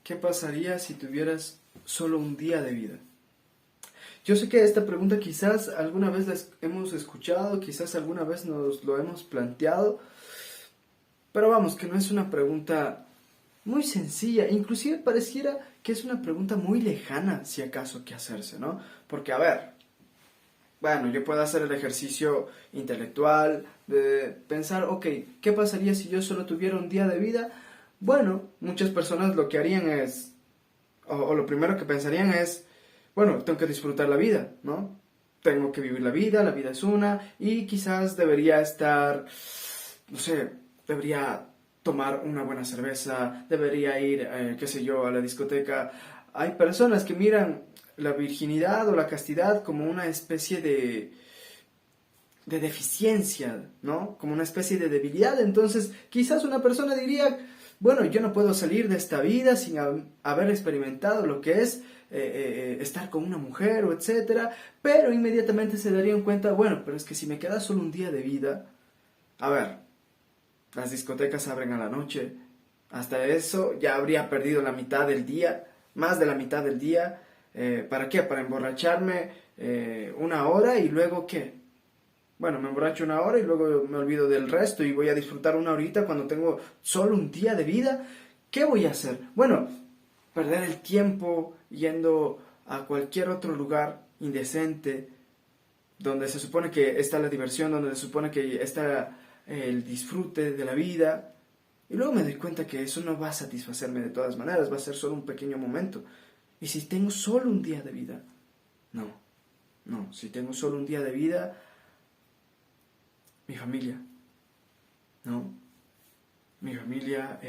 ¿Qué pasaría si tuvieras solo un día de vida? Yo sé que esta pregunta quizás alguna vez la hemos escuchado, quizás alguna vez nos lo hemos planteado, pero vamos, que no es una pregunta muy sencilla, inclusive pareciera que es una pregunta muy lejana, si acaso, que hacerse, ¿no? Porque, a ver, bueno, yo puedo hacer el ejercicio intelectual de pensar, ok, ¿qué pasaría si yo solo tuviera un día de vida? Bueno, muchas personas lo que harían es, o lo primero que pensarían es, bueno, tengo que disfrutar la vida, ¿no? Tengo que vivir la vida es una, y quizás debería estar, no sé, debería tomar una buena cerveza, debería ir, qué sé yo, a la discoteca. Hay personas que miran la virginidad o la castidad como una especie de deficiencia, ¿no? Como una especie de debilidad. Entonces, quizás una persona diría, bueno, yo no puedo salir de esta vida sin haber experimentado lo que es estar con una mujer o etcétera, pero inmediatamente se darían cuenta, bueno, pero es que si me queda solo un día de vida, a ver, las discotecas abren a la noche, hasta eso ya habría perdido la mitad del día, más de la mitad del día. ¿Para qué? Para emborracharme una hora y luego ¿qué? Bueno, me emborracho una hora y luego me olvido del resto y voy a disfrutar una horita cuando tengo solo un día de vida. ¿Qué voy a hacer? Bueno, perder el tiempo yendo a cualquier otro lugar indecente, donde se supone que está la diversión, donde se supone que está el disfrute de la vida. Y luego me doy cuenta que eso no va a satisfacerme de todas maneras, va a ser solo un pequeño momento. ¿Y si tengo solo un día de vida? No, no, si tengo solo un día de vida, mi familia, ¿no? Mi familia,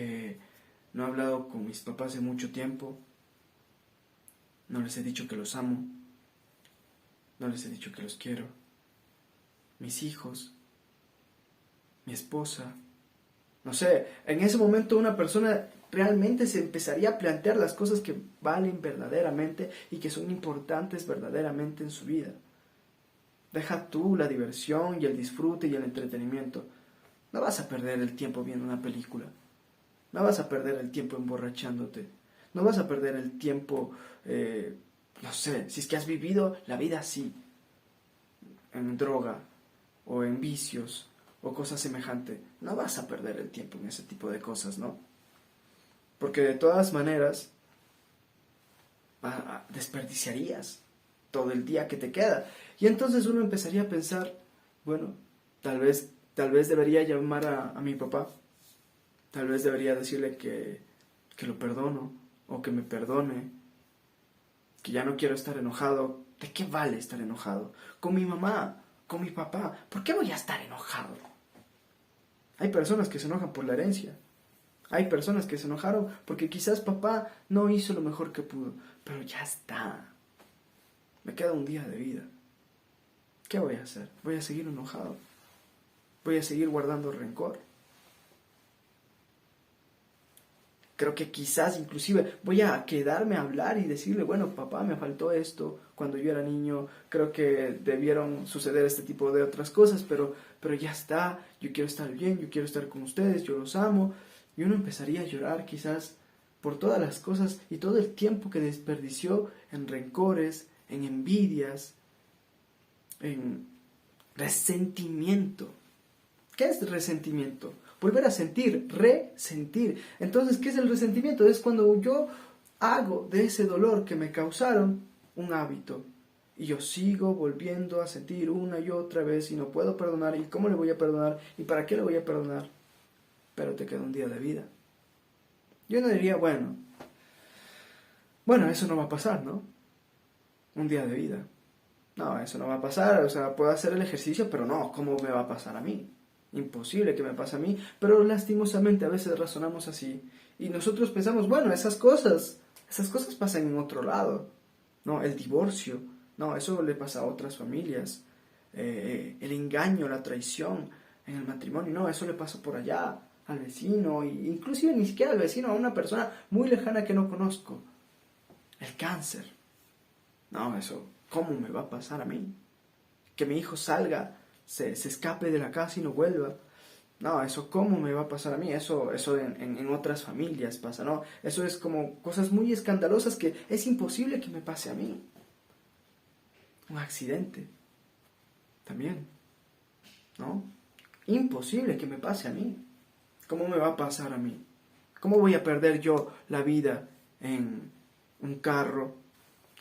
no he hablado con mis papás de mucho tiempo, no les he dicho que los amo, no les he dicho que los quiero. Mis hijos, mi esposa, no sé, en ese momento una persona realmente se empezaría a plantear las cosas que valen verdaderamente y que son importantes verdaderamente en su vida. Deja tú la diversión y el disfrute y el entretenimiento. No vas a perder el tiempo viendo una película. No vas a perder el tiempo emborrachándote. No vas a perder el tiempo, no sé, si es que has vivido la vida así, en droga o en vicios o cosas semejantes. No vas a perder el tiempo en ese tipo de cosas, ¿no? Porque de todas maneras desperdiciarías todo el día que te queda. Y entonces uno empezaría a pensar, bueno, tal vez debería llamar a mi papá, tal vez debería decirle que lo perdono, o que me perdone, que ya no quiero estar enojado. ¿De qué vale estar enojado? Con mi mamá, con mi papá, ¿por qué voy a estar enojado? Hay personas que se enojan por la herencia. Hay personas que se enojaron porque quizás papá no hizo lo mejor que pudo, pero ya está. Me queda un día de vida. ¿Qué voy a hacer? Voy a seguir enojado. Voy a seguir guardando rencor. Creo que quizás inclusive voy a quedarme a hablar y decirle, bueno, papá, me faltó esto cuando yo era niño, creo que debieron suceder este tipo de otras cosas, pero ya está, yo quiero estar bien, yo quiero estar con ustedes, yo los amo. Y uno empezaría a llorar quizás por todas las cosas y todo el tiempo que desperdició en rencores, en envidias, en resentimiento. ¿Qué es resentimiento? Volver a sentir, resentir. Entonces, ¿qué es el resentimiento? Es cuando yo hago de ese dolor que me causaron un hábito. Y yo sigo volviendo a sentir una y otra vez y no puedo perdonar. ¿Y cómo le voy a perdonar? ¿Y para qué le voy a perdonar? Pero te queda un día de vida. Yo no diría, bueno, eso no va a pasar, ¿no? Un día de vida. No, eso no va a pasar. O sea, puedo hacer el ejercicio, pero no, ¿cómo me va a pasar a mí? Imposible que me pase a mí, pero lastimosamente a veces razonamos así y nosotros pensamos, bueno, esas cosas pasan en otro lado, ¿no? El divorcio, no, eso le pasa a otras familias, el engaño, la traición en el matrimonio, no, eso le pasa por allá al vecino, e inclusive ni siquiera al vecino, a una persona muy lejana que no conozco. El cáncer, no, eso, ¿cómo me va a pasar a mí? Que mi hijo salga, se escape de la casa y no vuelva. No, eso cómo me va a pasar a mí, eso en otras familias pasa, ¿no? Eso es como cosas muy escandalosas que es imposible que me pase a mí. Un accidente, también, ¿no? Imposible que me pase a mí. ¿Cómo me va a pasar a mí? ¿Cómo voy a perder yo la vida en un carro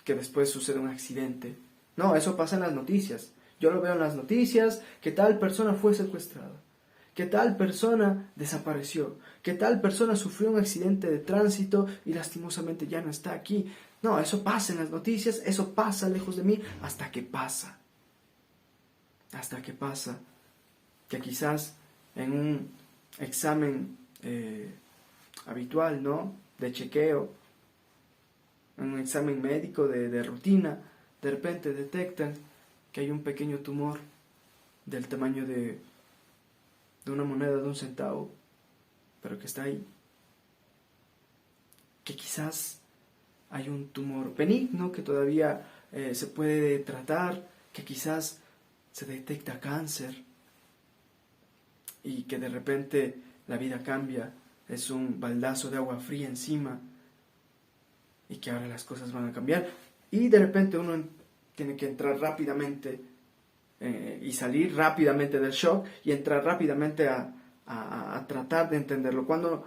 que después sucede un accidente? No, eso pasa en las noticias. Yo lo veo en las noticias, que tal persona fue secuestrada, que tal persona desapareció, que tal persona sufrió un accidente de tránsito y lastimosamente ya no está aquí. No, eso pasa en las noticias, eso pasa lejos de mí, hasta que pasa. Hasta que pasa. Que quizás en un examen habitual, ¿no? De chequeo, en un examen médico de rutina, de repente detectan que hay un pequeño tumor del tamaño de una moneda de 1 centavo, pero que está ahí. Que quizás hay un tumor benigno que todavía se puede tratar, que quizás se detecta cáncer y que de repente la vida cambia, es un baldazo de agua fría encima y que ahora las cosas van a cambiar y de repente uno tiene que entrar rápidamente y salir rápidamente del shock y entrar rápidamente a tratar de entenderlo. Cuando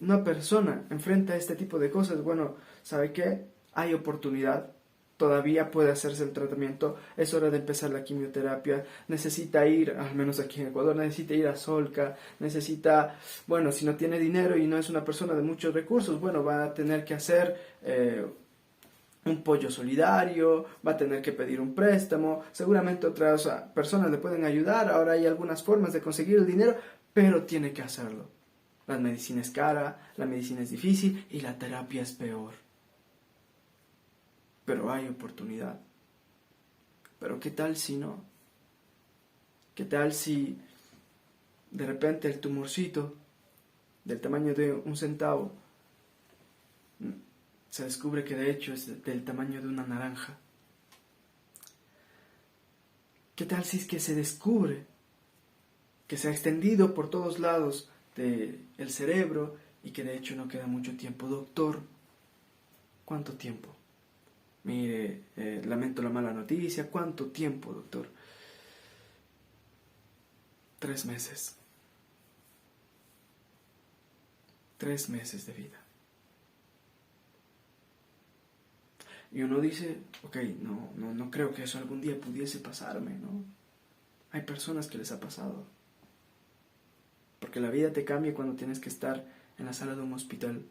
una persona enfrenta este tipo de cosas, bueno, ¿sabe qué? Hay oportunidad, todavía puede hacerse el tratamiento, es hora de empezar la quimioterapia, necesita ir, al menos aquí en Ecuador, necesita ir a Solca, necesita, bueno, si no tiene dinero y no es una persona de muchos recursos, bueno, va a tener que hacer un pollo solidario, va a tener que pedir un préstamo, seguramente otras personas le pueden ayudar, ahora hay algunas formas de conseguir el dinero, pero tiene que hacerlo. La medicina es cara, la medicina es difícil y la terapia es peor. Pero hay oportunidad. Pero ¿qué tal si no? ¿Qué tal si de repente el tumorcito del tamaño de 1 centavo se descubre que de hecho es del tamaño de una naranja? ¿Qué tal si es que se descubre que se ha extendido por todos lados del cerebro y que de hecho no queda mucho tiempo? Doctor, ¿cuánto tiempo? Mire, lamento la mala noticia. ¿Cuánto tiempo, doctor? 3 meses. 3 meses de vida. Y uno dice, ok, no creo que eso algún día pudiese pasarme, ¿no? Hay personas que les ha pasado. Porque la vida te cambia cuando tienes que estar en la sala de un hospital.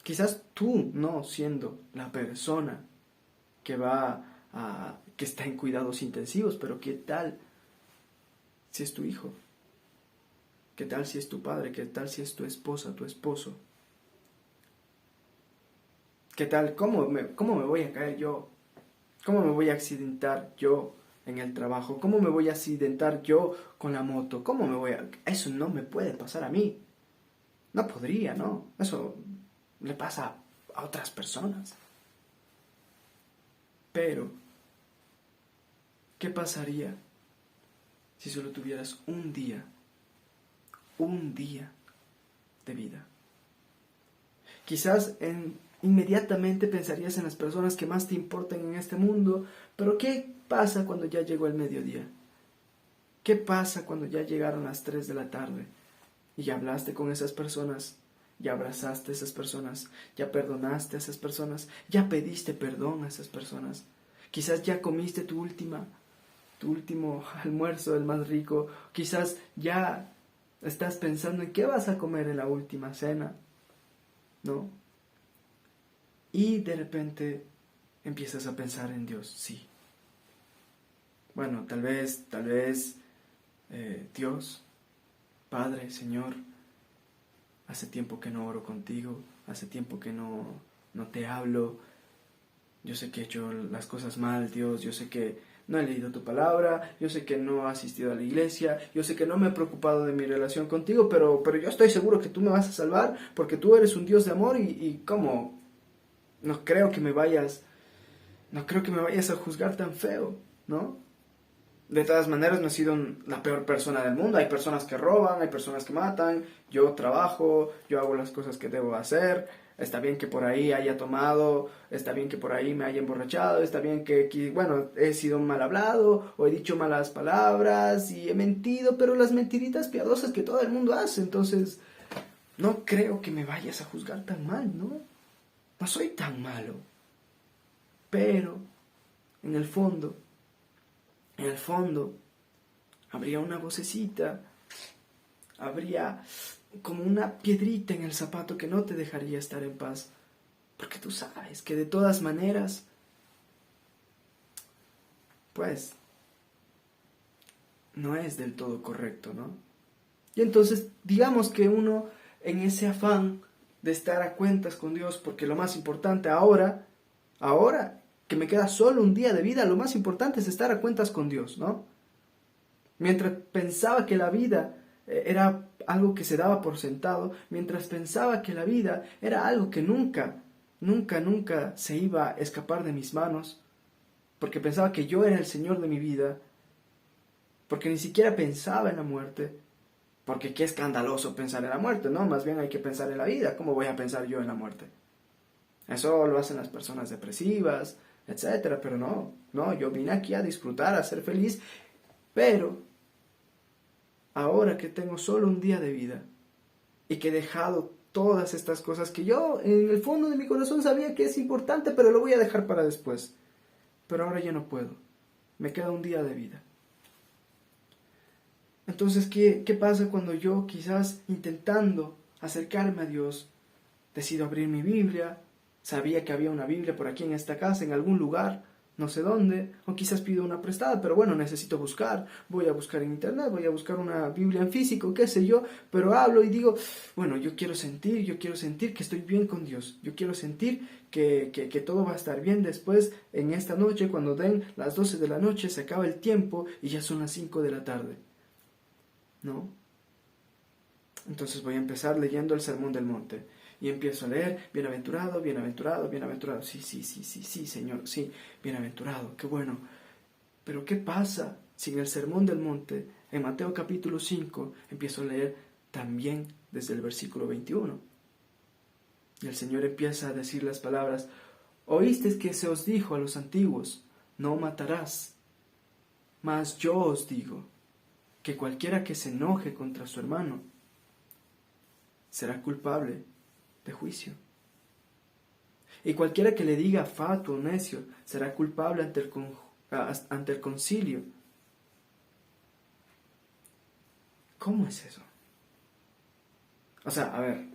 Quizás tú no siendo la persona que está en cuidados intensivos, pero ¿qué tal si es tu hijo? ¿Qué tal si es tu padre? ¿Qué tal si es tu esposa, tu esposo? ¿Qué tal? ¿Cómo me voy a caer yo? ¿Cómo me voy a accidentar yo en el trabajo? ¿Cómo me voy a accidentar yo con la moto? Eso no me puede pasar a mí. No podría, ¿no? Eso le pasa a otras personas. Pero, ¿qué pasaría si solo tuvieras un día de vida? Quizás inmediatamente pensarías en las personas que más te importan en este mundo, pero ¿qué pasa cuando ya llegó el mediodía? ¿Qué pasa cuando ya llegaron las 3 de la tarde y ya hablaste con esas personas? Ya abrazaste a esas personas, ya perdonaste a esas personas, ya pediste perdón a esas personas. Quizás ya comiste tu último almuerzo, el más rico. Quizás ya estás pensando en qué vas a comer en la última cena, ¿no? Y de repente empiezas a pensar en Dios, sí. Bueno, tal vez, Dios, Padre, Señor, hace tiempo que no oro contigo, hace tiempo que no te hablo. Yo sé que he hecho las cosas mal, Dios, yo sé que no he leído tu palabra, yo sé que no he asistido a la iglesia, yo sé que no me he preocupado de mi relación contigo, pero yo estoy seguro que tú me vas a salvar porque tú eres un Dios de amor y ¿cómo? No creo que me vayas a juzgar tan feo, ¿no? De todas maneras, no he sido la peor persona del mundo. Hay personas que roban, hay personas que matan. Yo trabajo, yo hago las cosas que debo hacer. Está bien que por ahí haya tomado, está bien que por ahí me haya emborrachado, está bien bueno, he sido mal hablado o he dicho malas palabras y he mentido, pero las mentiritas piadosas que todo el mundo hace. Entonces, no creo que me vayas a juzgar tan mal, ¿no? No soy tan malo. Pero, en el fondo, habría una vocecita, habría como una piedrita en el zapato que no te dejaría estar en paz. Porque tú sabes que de todas maneras, pues, no es del todo correcto, ¿no? Y entonces, digamos que uno, en ese afán de estar a cuentas con Dios, porque lo más importante ahora, que me queda solo un día de vida, lo más importante es estar a cuentas con Dios, ¿no? Mientras pensaba que la vida era algo que se daba por sentado, mientras pensaba que la vida era algo que nunca se iba a escapar de mis manos, porque pensaba que yo era el Señor de mi vida, porque ni siquiera pensaba en la muerte, porque qué escandaloso pensar en la muerte, ¿no? Más bien hay que pensar en la vida. ¿Cómo voy a pensar yo en la muerte? Eso lo hacen las personas depresivas, etcétera, pero no, yo vine aquí a disfrutar, a ser feliz, pero ahora que tengo solo un día de vida y que he dejado todas estas cosas que yo en el fondo de mi corazón sabía que es importante, pero lo voy a dejar para después. Pero ahora ya no puedo. Me queda un día de vida. Entonces, ¿qué pasa cuando yo, quizás intentando acercarme a Dios, decido abrir mi Biblia? Sabía que había una Biblia por aquí en esta casa, en algún lugar, no sé dónde, o quizás pido una prestada, pero bueno, necesito buscar. Voy a buscar en internet, voy a buscar una Biblia en físico, qué sé yo, pero hablo y digo, bueno, yo quiero sentir que estoy bien con Dios. Yo quiero sentir que todo va a estar bien después, en esta noche, cuando den las 12 de la noche, se acaba el tiempo y ya son las 5 de la tarde. ¿No? Entonces voy a empezar leyendo el Sermón del Monte. Y empiezo a leer, bienaventurado, bienaventurado, bienaventurado. Sí, Señor, sí, bienaventurado, qué bueno. Pero ¿qué pasa si en el Sermón del Monte, en Mateo capítulo 5, empiezo a leer también desde el versículo 21? Y el Señor empieza a decir las palabras, oísteis que se os dijo a los antiguos, no matarás. Mas yo os digo, que cualquiera que se enoje contra su hermano será culpable de juicio. Y cualquiera que le diga fatuo o necio será culpable ante el concilio. ¿Cómo es eso? O sea, a ver,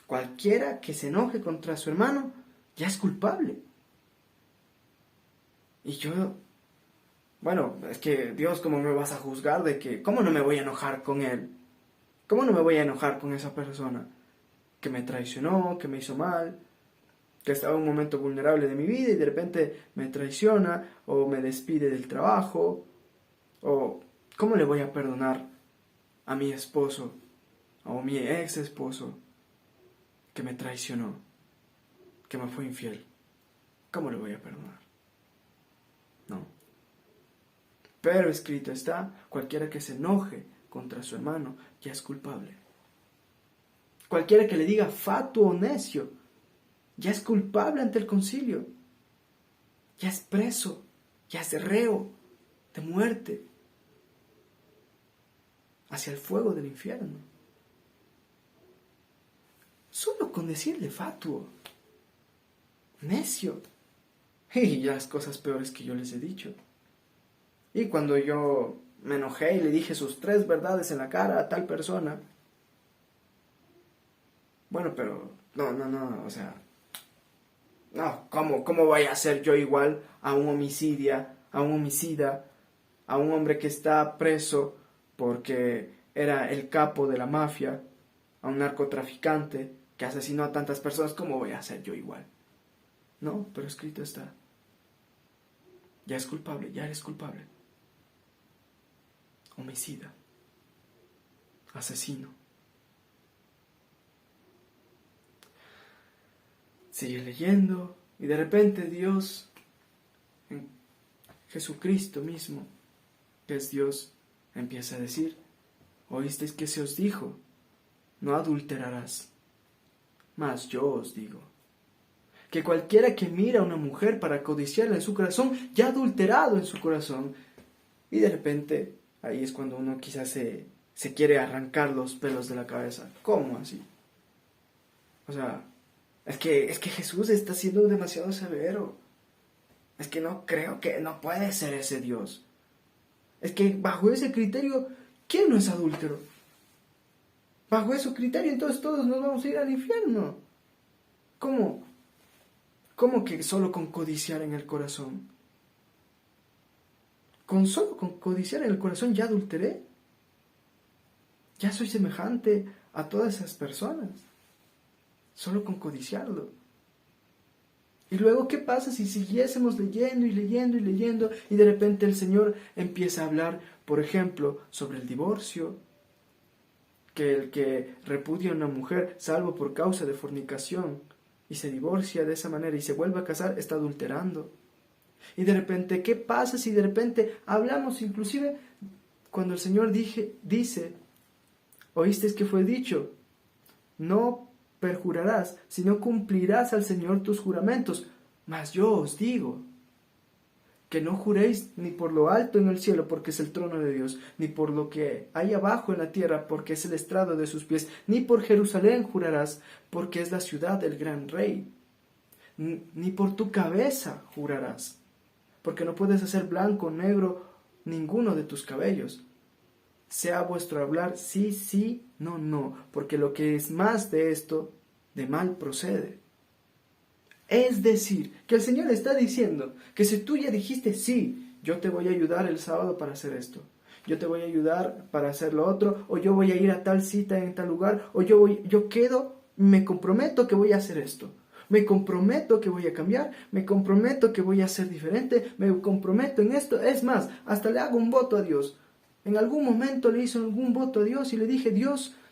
cualquiera que se enoje contra su hermano ya es culpable. Y yo, bueno, es que Dios, ¿cómo me vas a juzgar de que, cómo no me voy a enojar con él? ¿Cómo no me voy a enojar con esa persona que me traicionó, que me hizo mal, que estaba en un momento vulnerable de mi vida y de repente me traiciona o me despide del trabajo? ¿O cómo le voy a perdonar a mi esposo o mi ex esposo que me traicionó, que me fue infiel? ¿Cómo le voy a perdonar? No. Pero escrito está, cualquiera que se enoje contra su hermano ya es culpable. Cualquiera que le diga fatuo o necio ya es culpable ante el concilio. Ya es preso, ya es reo de muerte hacia el fuego del infierno. Solo con decirle fatuo, necio, y ya las cosas peores que yo les he dicho. Y cuando yo me enojé y le dije sus 3 verdades en la cara a tal persona, bueno, pero no, o sea, no, ¿cómo voy a ser yo igual a un homicida, a un hombre que está preso porque era el capo de la mafia, a un narcotraficante que asesinó a tantas personas? ¿Cómo voy a ser yo igual? No, pero escrito está. Ya es culpable, ya eres culpable. Homicida, asesino. Sigue leyendo y de repente Dios, en Jesucristo mismo, que es Dios, empieza a decir: oísteis que se os dijo, no adulterarás. Mas yo os digo, que cualquiera que mira a una mujer para codiciarla en su corazón, ya ha adulterado en su corazón. Y de repente, ahí es cuando uno quizás se quiere arrancar los pelos de la cabeza. ¿Cómo así? O sea, es que Jesús está siendo demasiado severo. Es que no creo que no puede ser ese Dios. Es que bajo ese criterio, ¿quién no es adúltero? Bajo ese criterio, entonces todos nos vamos a ir al infierno. ¿Cómo? ¿Cómo que solo con codiciar en el corazón? Solo con codiciar en el corazón ya adulteré? Ya soy semejante a todas esas personas. Solo con codiciarlo. Y luego, ¿qué pasa si siguiésemos leyendo y leyendo y leyendo y de repente el Señor empieza a hablar, por ejemplo, sobre el divorcio? Que el que repudia a una mujer salvo por causa de fornicación y se divorcia de esa manera y se vuelve a casar, está adulterando. Y de repente, ¿qué pasa si de repente hablamos inclusive cuando el Señor dice, oísteis que fue dicho, no perjurarás, sino cumplirás al Señor tus juramentos? Mas yo os digo, que no juréis ni por lo alto en el cielo, porque es el trono de Dios, ni por lo que hay abajo en la tierra, porque es el estrado de sus pies, ni por Jerusalén jurarás, porque es la ciudad del gran rey, ni por tu cabeza jurarás, porque no puedes hacer blanco o negro ninguno de tus cabellos. Sea vuestro hablar sí, sí, no, no, porque lo que es más de esto, de mal procede. Es decir, que el Señor está diciendo que si tú ya dijiste sí, yo te voy a ayudar el sábado para hacer esto, yo te voy a ayudar para hacer lo otro, o yo voy a ir a tal cita en tal lugar, o me comprometo que voy a hacer esto, me comprometo que voy a cambiar, me comprometo que voy a ser diferente, me comprometo en esto, es más, hasta le hago un voto a Dios. En algún momento le hice algún voto a Dios y le dije,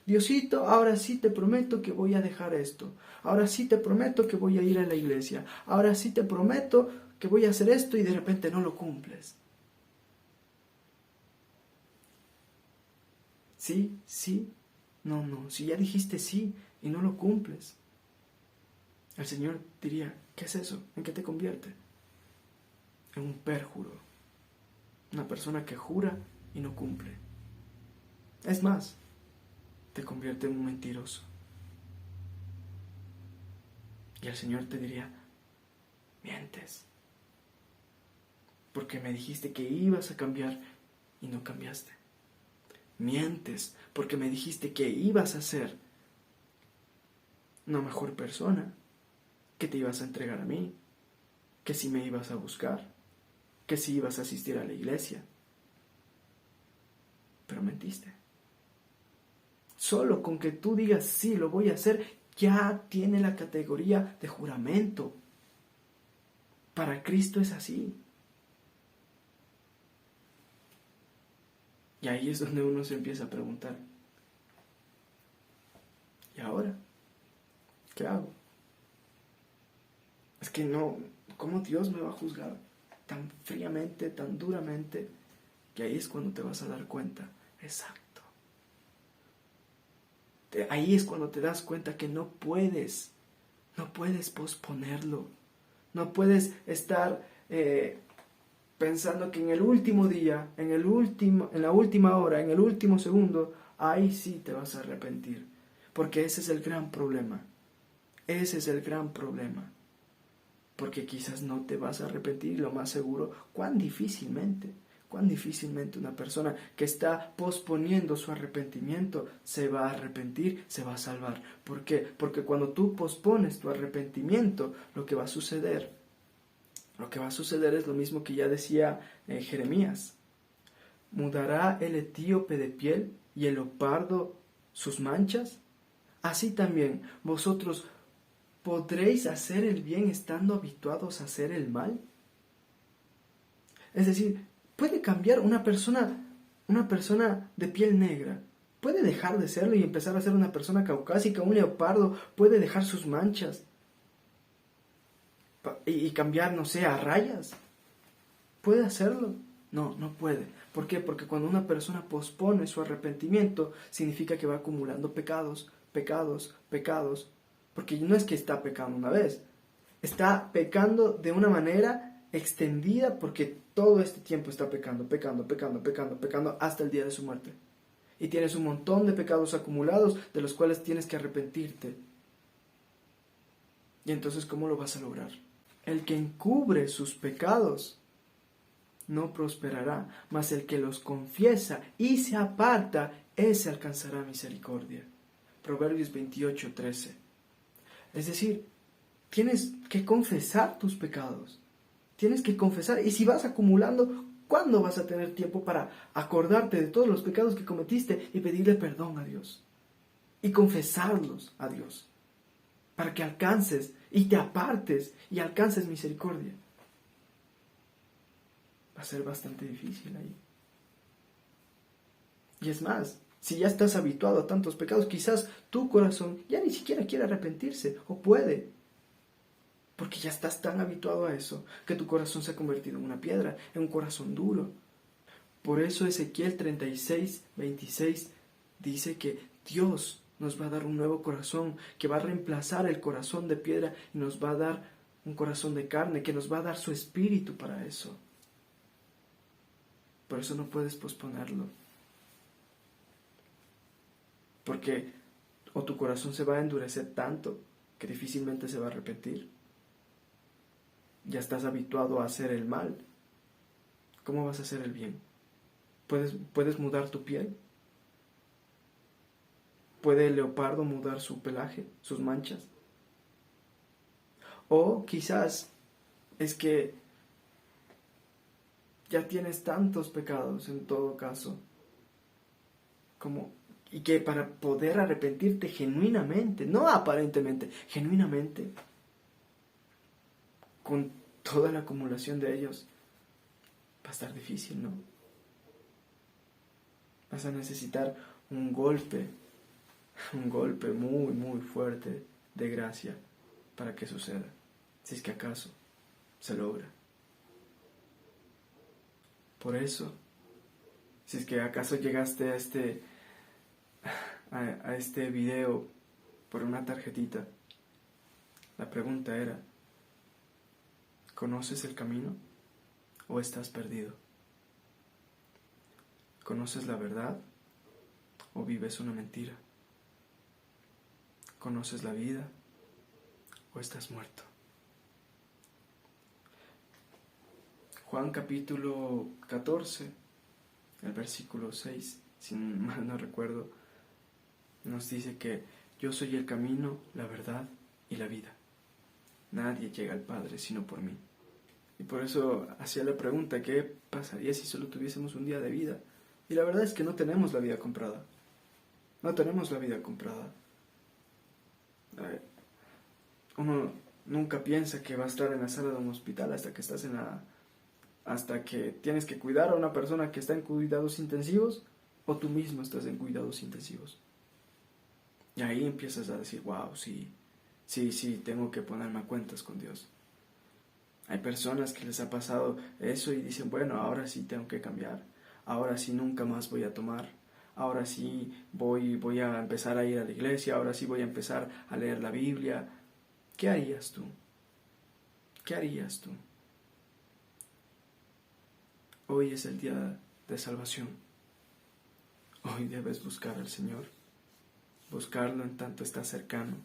Diosito, ahora sí te prometo que voy a dejar esto. Ahora sí te prometo que voy a ir a la iglesia. Ahora sí te prometo que voy a hacer esto y de repente no lo cumples. Sí, sí, no, no. Si ya dijiste sí y no lo cumples, el Señor diría, ¿qué es eso? ¿En qué te convierte? En un pérjuro. Una persona que jura y no cumple. Es más, te convierte en un mentiroso. Y el Señor te diría, mientes, porque me dijiste que ibas a cambiar y no cambiaste. Mientes, porque me dijiste que ibas a ser una mejor persona, que te ibas a entregar a mí, que si me ibas a buscar, que si ibas a asistir a la iglesia. Pero mentiste. Solo con que tú digas sí, lo voy a hacer, ya tiene la categoría de juramento. Para Cristo es así. Y ahí es donde uno se empieza a preguntar, ¿y ahora? ¿Qué hago? Es que no, ¿cómo Dios me va a juzgar tan fríamente, tan duramente? Que ahí es cuando te vas a dar cuenta, exacto. Ahí es cuando te das cuenta que no puedes posponerlo. No puedes estar pensando que en el último día, en la última hora, en el último segundo, ahí sí te vas a arrepentir. Porque ese es el gran problema. Ese es el gran problema. Porque quizás no te vas a arrepentir, lo más seguro, cuán difícilmente una persona que está posponiendo su arrepentimiento se va a arrepentir, se va a salvar. ¿Por qué? Porque cuando tú pospones tu arrepentimiento, lo que va a suceder es lo mismo que ya decía Jeremías. ¿Mudará el etíope de piel y el leopardo sus manchas? Así también vosotros podréis hacer el bien estando habituados a hacer el mal. Es decir, puede cambiar una persona de piel negra, puede dejar de serlo y empezar a ser una persona caucásica. Un leopardo puede dejar sus manchas y cambiar, no sé, a rayas. ¿Puede hacerlo? No, no puede, ¿Por qué? Porque cuando una persona pospone su arrepentimiento, significa que va acumulando pecados, pecados, pecados. Porque no es que está pecando una vez, está pecando de una manera extendida porque todo este tiempo está pecando, pecando, pecando, pecando, pecando hasta el día de su muerte. Y tienes un montón de pecados acumulados de los cuales tienes que arrepentirte. Y entonces, ¿cómo lo vas a lograr? El que encubre sus pecados no prosperará, mas el que los confiesa y se aparta, ese alcanzará misericordia. Proverbios 28:13. Es decir, tienes que confesar tus pecados. Tienes que confesar. Y si vas acumulando, ¿cuándo vas a tener tiempo para acordarte de todos los pecados que cometiste y pedirle perdón a Dios? Y confesarlos a Dios. Para que alcances y te apartes y alcances misericordia. Va a ser bastante difícil ahí. Y es más, si ya estás habituado a tantos pecados, quizás tu corazón ya ni siquiera quiere arrepentirse, o puede. Porque ya estás tan habituado a eso, que tu corazón se ha convertido en una piedra, en un corazón duro. Por eso Ezequiel 36:26 dice que Dios nos va a dar un nuevo corazón, que va a reemplazar el corazón de piedra y nos va a dar un corazón de carne, que nos va a dar su espíritu para eso. Por eso no puedes posponerlo. Porque o tu corazón se va a endurecer tanto que difícilmente se va a arrepentir. Ya estás habituado a hacer el mal. ¿Cómo vas a hacer el bien? ¿Puedes mudar tu piel? ¿Puede el leopardo mudar su pelaje, sus manchas? O quizás es que ya tienes tantos pecados en todo caso, y que para poder arrepentirte genuinamente, no aparentemente, genuinamente, con toda la acumulación de ellos, va a estar difícil, ¿no? Vas a necesitar un golpe muy, muy fuerte de gracia para que suceda, si es que acaso se logra. Por eso, si es que acaso llegaste a este video por una tarjetita, la pregunta era, ¿conoces el camino o estás perdido? ¿Conoces la verdad o vives una mentira? ¿Conoces la vida o estás muerto? Juan capítulo 14, el versículo 6, si mal no recuerdo, nos dice que yo soy el camino, la verdad y la vida. Nadie llega al Padre sino por mí. Y por eso hacía la pregunta, ¿qué pasaría si solo tuviésemos un día de vida? Y la verdad es que no tenemos la vida comprada. No tenemos la vida comprada. Uno nunca piensa que va a estar en la sala de un hospital hasta que tienes que cuidar a una persona que está en cuidados intensivos, o tú mismo estás en cuidados intensivos. Y ahí empiezas a decir, wow, sí, tengo que ponerme a cuentas con Dios. Hay personas que les ha pasado eso y dicen, bueno, ahora sí tengo que cambiar, ahora sí nunca más voy a tomar, ahora sí voy a empezar a ir a la iglesia, ahora sí voy a empezar a leer la Biblia. ¿Qué harías tú? ¿Qué harías tú? Hoy es el día de salvación. Hoy debes buscar al Señor. Buscarlo en tanto está cercano.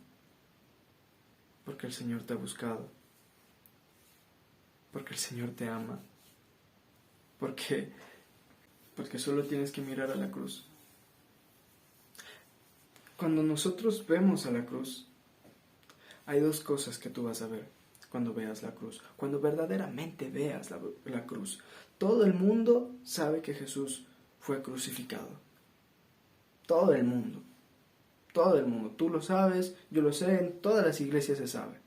Porque el Señor te ha buscado. Porque el Señor te ama. Porque solo tienes que mirar a la cruz. Cuando nosotros vemos a la cruz, hay dos cosas que tú vas a ver cuando veas la cruz. Cuando verdaderamente veas la cruz. Todo el mundo sabe que Jesús fue crucificado. Todo el mundo. Todo el mundo. Tú lo sabes, yo lo sé, en todas las iglesias se sabe.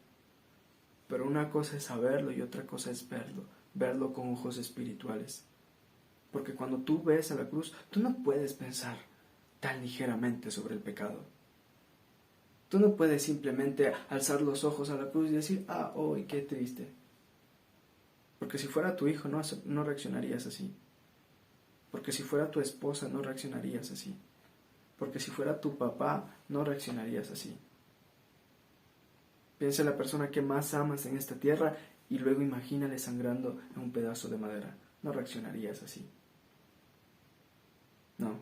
Pero una cosa es saberlo y otra cosa es verlo. Verlo con ojos espirituales. Porque cuando tú ves a la cruz, tú no puedes pensar tan ligeramente sobre el pecado. Tú no puedes simplemente alzar los ojos a la cruz y decir, hoy qué triste. Porque si fuera tu hijo no reaccionarías así. Porque si fuera tu esposa no reaccionarías así. Porque si fuera tu papá no reaccionarías así. Piensa en la persona que más amas en esta tierra y luego imagínale sangrando en un pedazo de madera. No reaccionarías así. No,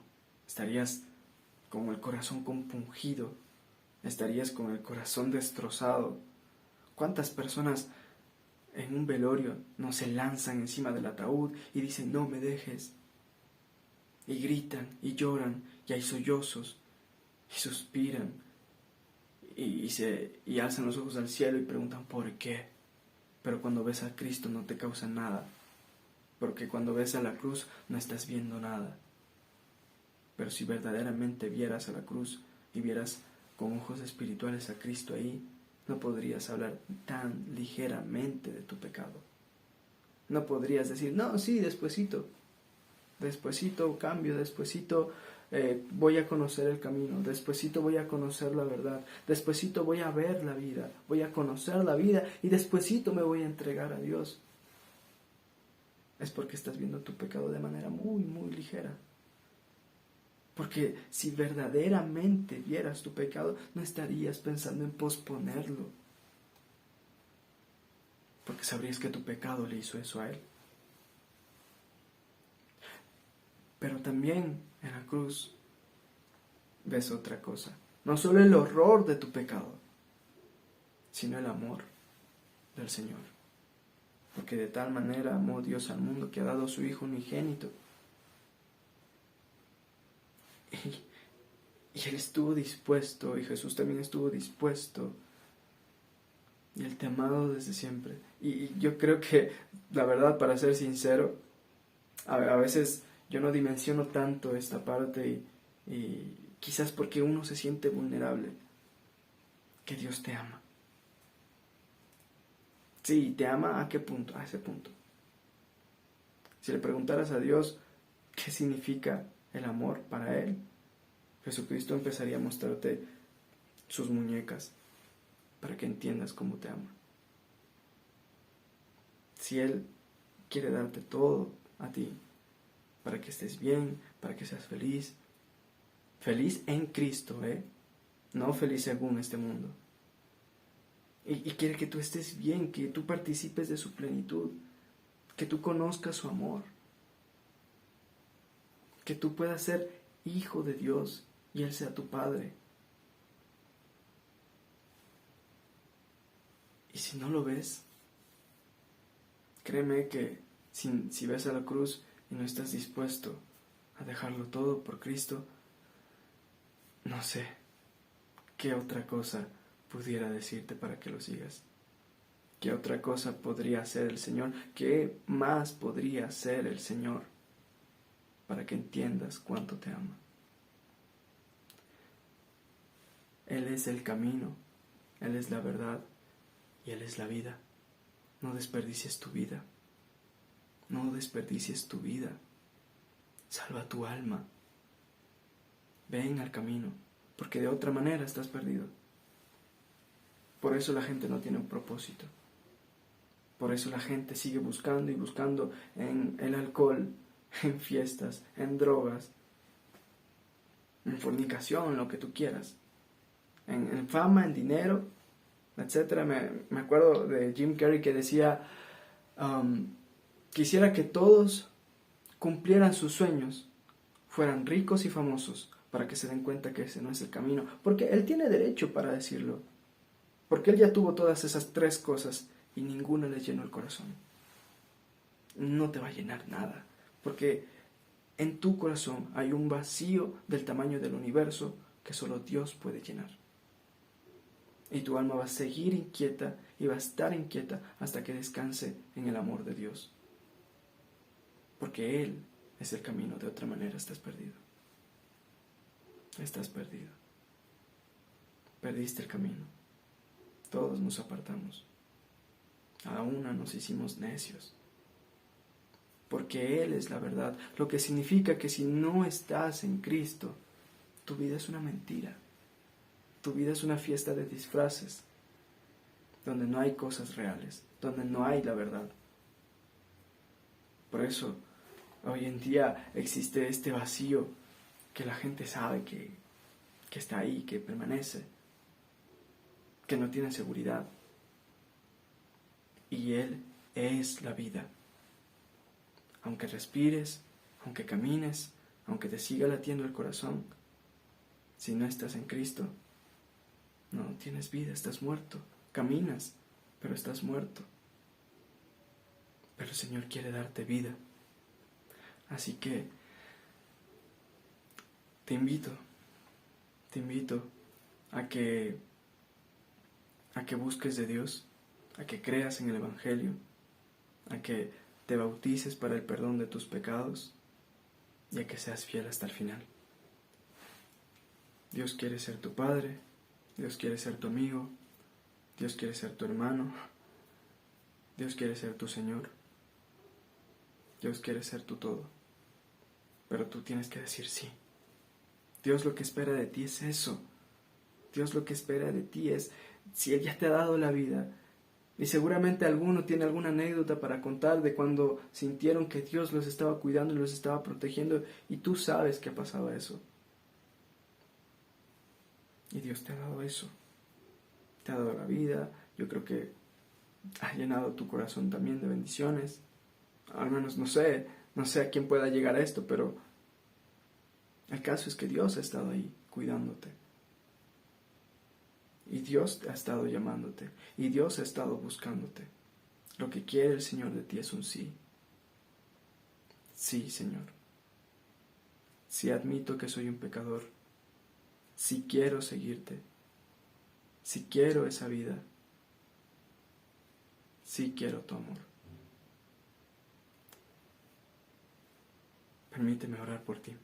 estarías con el corazón compungido, estarías con el corazón destrozado. ¿Cuántas personas en un velorio no se lanzan encima del ataúd y dicen no me dejes? Y gritan y lloran y hay sollozos y suspiran y alzan los ojos al cielo y preguntan ¿por qué? Pero cuando ves a Cristo no te causa nada, porque cuando ves a la cruz no estás viendo nada. Pero si verdaderamente vieras a la cruz y vieras con ojos espirituales a Cristo ahí, no podrías hablar tan ligeramente de tu pecado. No podrías decir, no, sí, despuesito cambio, despuesito voy a conocer el camino, despuesito voy a conocer la verdad, despuesito voy a ver la vida, voy a conocer la vida y despuesito me voy a entregar a Dios. Es porque estás viendo tu pecado de manera muy, muy ligera. Porque si verdaderamente vieras tu pecado, no estarías pensando en posponerlo. Porque sabrías que tu pecado le hizo eso a Él. Pero también en la cruz ves otra cosa. No solo el horror de tu pecado, sino el amor del Señor. Porque de tal manera amó Dios al mundo que ha dado a su Hijo unigénito. Y Él estuvo dispuesto, y Jesús también estuvo dispuesto. Y Él te ha amado desde siempre. Y yo creo que, la verdad, para ser sincero, a veces yo no dimensiono tanto esta parte y quizás porque uno se siente vulnerable, que Dios te ama. Sí, ¿te ama a qué punto? A ese punto. Si le preguntaras a Dios qué significa el amor para Él, Jesucristo empezaría a mostrarte sus muñecas para que entiendas cómo te ama. Si Él quiere darte todo a ti, para que estés bien, para que seas feliz, feliz en Cristo, no feliz según este mundo. Y quiere que tú estés bien, que tú participes de su plenitud, que tú conozcas su amor, que tú puedas ser hijo de Dios y Él sea tu Padre. Y si no lo ves, créeme que si ves a la cruz y no estás dispuesto a dejarlo todo por Cristo, no sé qué otra cosa pudiera decirte para que lo sigas. ¿Qué otra cosa podría hacer el Señor? ¿Qué más podría hacer el Señor para que entiendas cuánto te ama? Él es el camino, Él es la verdad y Él es la vida. No desperdicies tu vida. No desperdicies tu vida. Salva tu alma. Ven al camino, porque de otra manera estás perdido. Por eso la gente no tiene un propósito. Por eso la gente sigue buscando y buscando en el alcohol, en fiestas, en drogas, en fornicación, en lo que tú quieras. En fama, en dinero, etc. Me acuerdo de Jim Carrey que decía, quisiera que todos cumplieran sus sueños, fueran ricos y famosos, para que se den cuenta que ese no es el camino. Porque él tiene derecho para decirlo. Porque él ya tuvo todas esas tres cosas y ninguna le llenó el corazón. No te va a llenar nada. Porque en tu corazón hay un vacío del tamaño del universo que solo Dios puede llenar. Y tu alma va a seguir inquieta y va a estar inquieta hasta que descanse en el amor de Dios. Porque Él es el camino, de otra manera estás perdido. Estás perdido. Perdiste el camino. Todos nos apartamos. A una nos hicimos necios. Porque Él es la verdad. Lo que significa que si no estás en Cristo, tu vida es una mentira. Tu vida es una fiesta de disfraces, donde no hay cosas reales, donde no hay la verdad. Por eso, Hoy en día existe este vacío que la gente sabe que está ahí, que permanece, que no tiene seguridad. Y Él es la vida. Aunque respires, aunque camines, aunque te siga latiendo el corazón, si no estás en Cristo, no tienes vida, estás muerto. Caminas, pero estás muerto. Pero el Señor quiere darte vida. Así que te invito a que busques de Dios, a que creas en el Evangelio, a que te bautices para el perdón de tus pecados y a que seas fiel hasta el final. Dios quiere ser tu Padre, Dios quiere ser tu amigo, Dios quiere ser tu hermano, Dios quiere ser tu Señor, Dios quiere ser tu todo. Pero tú tienes que decir sí. Dios lo que espera de ti es eso. Dios lo que espera de ti es, si Él ya te ha dado la vida, y seguramente alguno tiene alguna anécdota para contar de cuando sintieron que Dios los estaba cuidando y los estaba protegiendo, y tú sabes que ha pasado eso. Y Dios te ha dado eso. Te ha dado la vida. Yo creo que ha llenado tu corazón también de bendiciones. Al menos no sé a quién pueda llegar a esto, pero el caso es que Dios ha estado ahí cuidándote. Y Dios ha estado llamándote. Y Dios ha estado buscándote. Lo que quiere el Señor de ti es un sí. Sí, Señor. Sí admito que soy un pecador. Sí quiero seguirte. Sí quiero esa vida. Sí quiero tu amor. Permíteme orar por ti.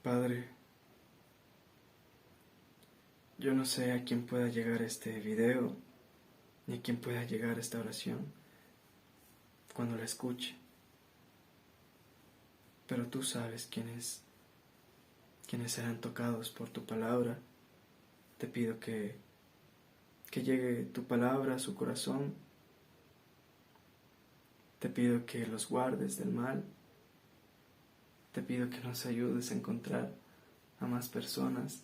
Padre, yo no sé a quién pueda llegar este video, ni a quién pueda llegar esta oración cuando la escuche. Pero tú sabes quiénes serán tocados por tu palabra. Te pido que llegue tu palabra a su corazón. Te pido que los guardes del mal. Te pido que nos ayudes a encontrar a más personas.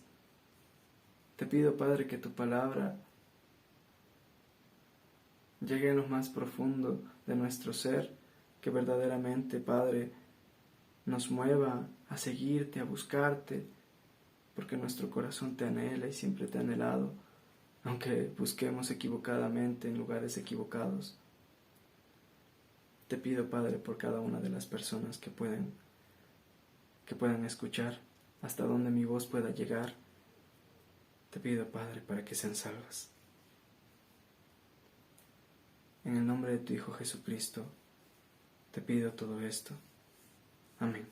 Te pido, Padre, que tu palabra llegue a lo más profundo de nuestro ser, que verdaderamente, Padre, nos mueva a seguirte, a buscarte, porque nuestro corazón te anhela y siempre te ha anhelado, aunque busquemos equivocadamente en lugares equivocados. Te pido, Padre, por cada una de las personas que puedan escuchar, hasta donde mi voz pueda llegar. Te pido, Padre, para que sean salvas. En el nombre de tu Hijo Jesucristo, te pido todo esto. Amén.